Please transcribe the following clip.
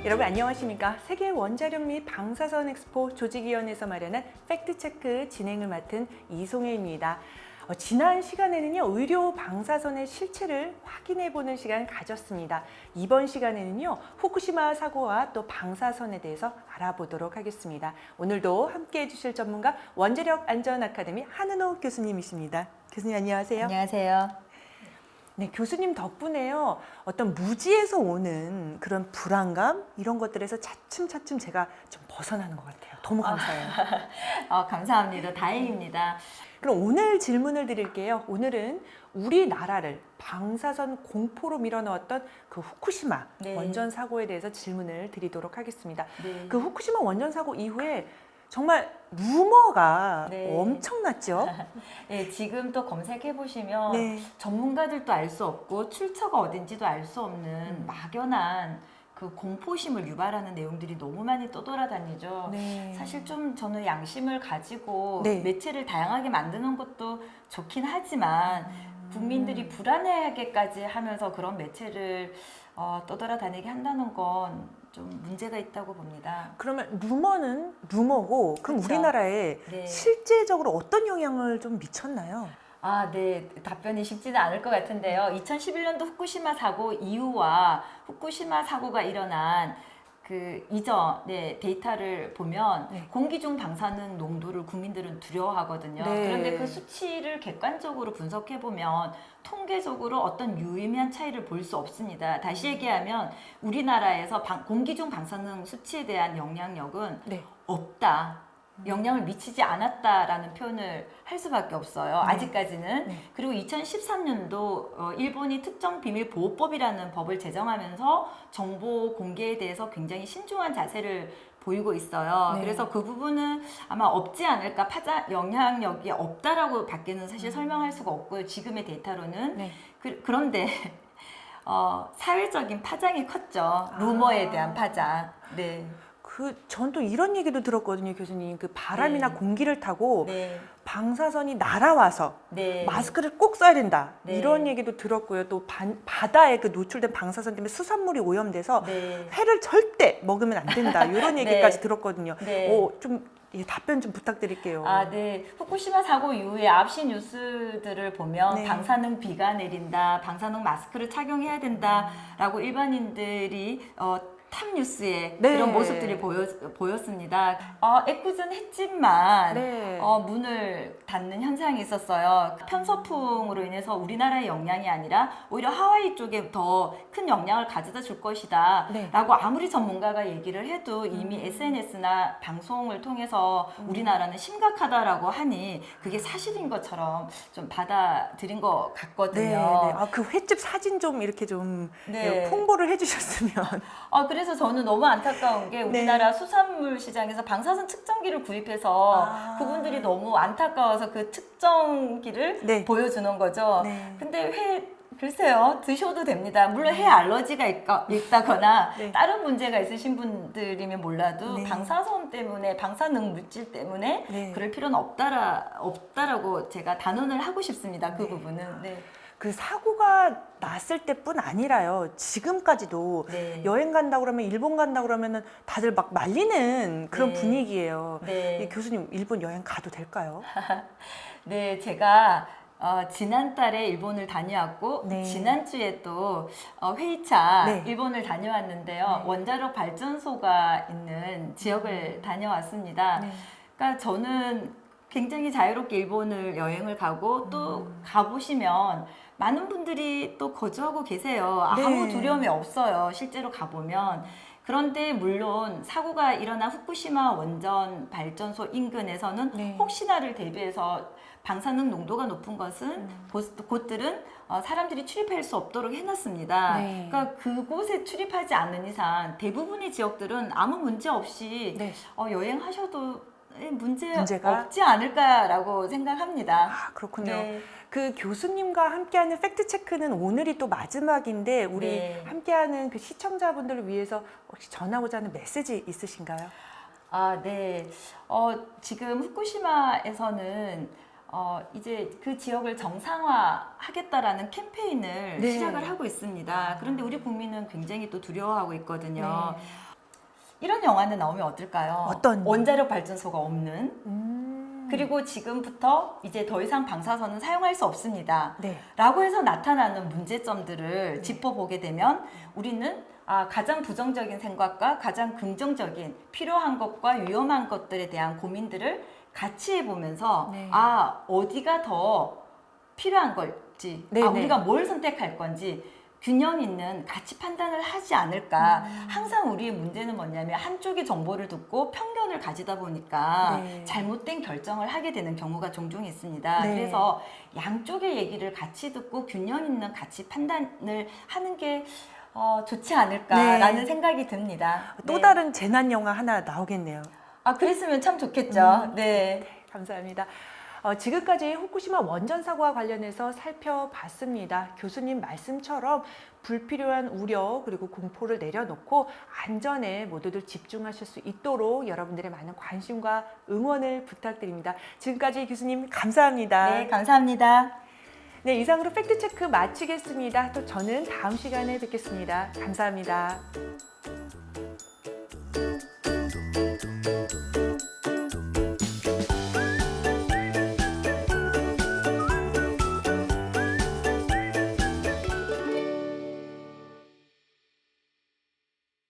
여러분 안녕하십니까? 세계 원자력 및 방사선 엑스포 조직위원회에서 마련한 팩트체크 진행을 맡은 이송혜입니다. 지난 시간에는요, 의료 방사선의 실체를 확인해보는 시간 가졌습니다. 이번 시간에는요, 후쿠시마 사고와 또 방사선에 대해서 알아보도록 하겠습니다. 오늘도 함께 해주실 전문가 원자력 안전 아카데미 한은호 교수님이십니다. 교수님 안녕하세요. 안녕하세요. 네, 교수님 덕분에요, 어떤 무지에서 오는 그런 불안감 이런 것들에서 차츰차츰 제가 좀 벗어나는 것 같아요. 너무 감사해요. 감사합니다. 다행입니다. 그럼 오늘 질문을 드릴게요. 오늘은 우리나라를 방사선 공포로 밀어넣었던 그 후쿠시마 원전 사고에 대해서 질문을 드리도록 하겠습니다. 네. 그 후쿠시마 원전 사고 이후에 정말 루머가 엄청났죠. 네, 지금 또 검색해 보시면 네. 전문가들도 알 수 없고 출처가 어딘지도 알 수 없는 막연한 그 공포심을 유발하는 내용들이 너무 많이 떠돌아다니죠. 네. 사실 좀 저는 양심을 가지고 네. 매체를 다양하게 만드는 것도 좋긴 하지만 국민들이 불안해하게까지 하면서 그런 매체를 떠돌아다니게 한다는 건 좀 문제가 있다고 봅니다. 그러면 루머는 루머고, 그럼 그쵸. 우리나라에 네. 실제적으로 어떤 영향을 좀 미쳤나요? 네. 답변이 쉽지는 않을 것 같은데요. 2011년도 후쿠시마 사고 이후와 후쿠시마 사고가 일어난 그 이전의 데이터를 보면 공기 중 방사능 농도를 국민들은 두려워하거든요. 네. 그런데 그 수치를 객관적으로 분석해 보면 통계적으로 어떤 유의미한 차이를 볼 수 없습니다. 다시 얘기하면 우리나라에서 공기 중 방사능 수치에 대한 영향력은 없다. 영향을 미치지 않았다라는 표현을 할 수밖에 없어요. 아직까지는. 그리고 2013년도 일본이 특정비밀보호법이라는 법을 제정하면서 정보 공개에 대해서 굉장히 신중한 자세를 보이고 있어요. 그래서 그 부분은 아마 없지 않을까, 영향력이 없다라고 밖에는 사실 설명할 수가 없고요. 지금의 데이터로는. 그런데 사회적인 파장이 컸죠. 루머에 대한 파장. 네. 전 또 이런 얘기도 들었거든요, 교수님. 그 바람이나 공기를 타고 방사선이 날아와서 마스크를 꼭 써야 된다. 이런 얘기도 들었고요. 또 바다에 그 노출된 방사선 때문에 수산물이 오염돼서 회를 절대 먹으면 안 된다. 이런 얘기까지 들었거든요. 좀 답변 좀 부탁드릴게요. 네. 후쿠시마 사고 이후에 9시 뉴스들을 보면 방사능 비가 내린다, 방사능 마스크를 착용해야 된다라고 일반인들이 탑 뉴스에 그런 모습들이 보였습니다. 애꿎은 했지만 문을 닫는 현상이 있었어요. 편서풍으로 인해서 우리나라의 영향이 아니라 오히려 하와이 쪽에 더 큰 영향을 가져다 줄 것이다 라고 아무리 전문가가 얘기를 해도 이미 SNS나 방송을 통해서 우리나라는 심각하다라고 하니 그게 사실인 것처럼 좀 받아들인 것 같거든요. 그 횟집 사진 좀 이렇게 좀 홍보를 해주셨으면. 그래서 저는 너무 안타까운 게 우리나라 수산물 시장에서 방사선 측정기를 구입해서 그분들이 너무 안타까워서 그 측정기를 보여주는 거죠. 근데 글쎄요, 드셔도 됩니다. 물론 회 알러지가 있다거나 다른 문제가 있으신 분들이면 몰라도 방사선 때문에, 방사능 물질 때문에 그럴 필요는 없다라고 제가 단언을 하고 싶습니다. 그 부분은. 그 사고가 났을 때뿐 아니라요, 지금까지도 여행 간다 그러면, 일본 간다 그러면은 다들 막 말리는 그런 분위기예요. 교수님, 일본 여행 가도 될까요? 네, 제가 지난달에 일본을 다녀왔고 지난주에 또 회의차 일본을 다녀왔는데요. 원자력 발전소가 있는 지역을 다녀왔습니다. 그러니까 저는 굉장히 자유롭게 일본을 여행을 가고 또 가보시면 많은 분들이 또 거주하고 계세요. 아무 두려움이 없어요, 실제로 가보면. 그런데 물론 사고가 일어난 후쿠시마 원전 발전소 인근에서는 혹시나를 대비해서 방사능 농도가 높은 것은 곳들은 사람들이 출입할 수 없도록 해놨습니다. 그러니까 그곳에 출입하지 않는 이상 대부분의 지역들은 아무 문제 없이 여행하셔도 문제가 없지 않을까라고 생각합니다. 그렇군요. 그 교수님과 함께하는 팩트체크는 오늘이 또 마지막인데, 우리 함께하는 그 시청자분들을 위해서 혹시 전하고자 하는 메시지 있으신가요? 네. 지금 후쿠시마에서는 이제 그 지역을 정상화하겠다라는 캠페인을 시작을 하고 있습니다. 그런데 우리 국민은 굉장히 또 두려워하고 있거든요. 이런 영화는 나오면 어떨까요? 어떤? 원자력 발전소가 없는 그리고 지금부터 이제 더 이상 방사선은 사용할 수 없습니다. 네. 라고 해서 나타나는 문제점들을 짚어보게 되면 우리는 가장 부정적인 생각과 가장 긍정적인 필요한 것과 위험한 것들에 대한 고민들을 같이 해보면서 네. 어디가 더 필요한 걸지, 네, 네. 우리가 뭘 선택할 건지 균형 있는 가치 판단을 하지 않을까. 항상 우리의 문제는 뭐냐면 한쪽의 정보를 듣고 편견을 가지다 보니까 네. 잘못된 결정을 하게 되는 경우가 종종 있습니다. 네. 그래서 양쪽의 얘기를 같이 듣고 균형 있는 가치 판단을 하는 게 좋지 않을까라는 네. 생각이 듭니다. 또 네. 다른 재난 영화 하나 나오겠네요. 그랬으면 참 좋겠죠. 네. 감사합니다. 지금까지 후쿠시마 원전 사고와 관련해서 살펴봤습니다. 교수님 말씀처럼 불필요한 우려 그리고 공포를 내려놓고 안전에 모두들 집중하실 수 있도록 여러분들의 많은 관심과 응원을 부탁드립니다. 지금까지 교수님 감사합니다. 네, 감사합니다. 네, 이상으로 팩트체크 마치겠습니다. 또 저는 다음 시간에 뵙겠습니다. 감사합니다.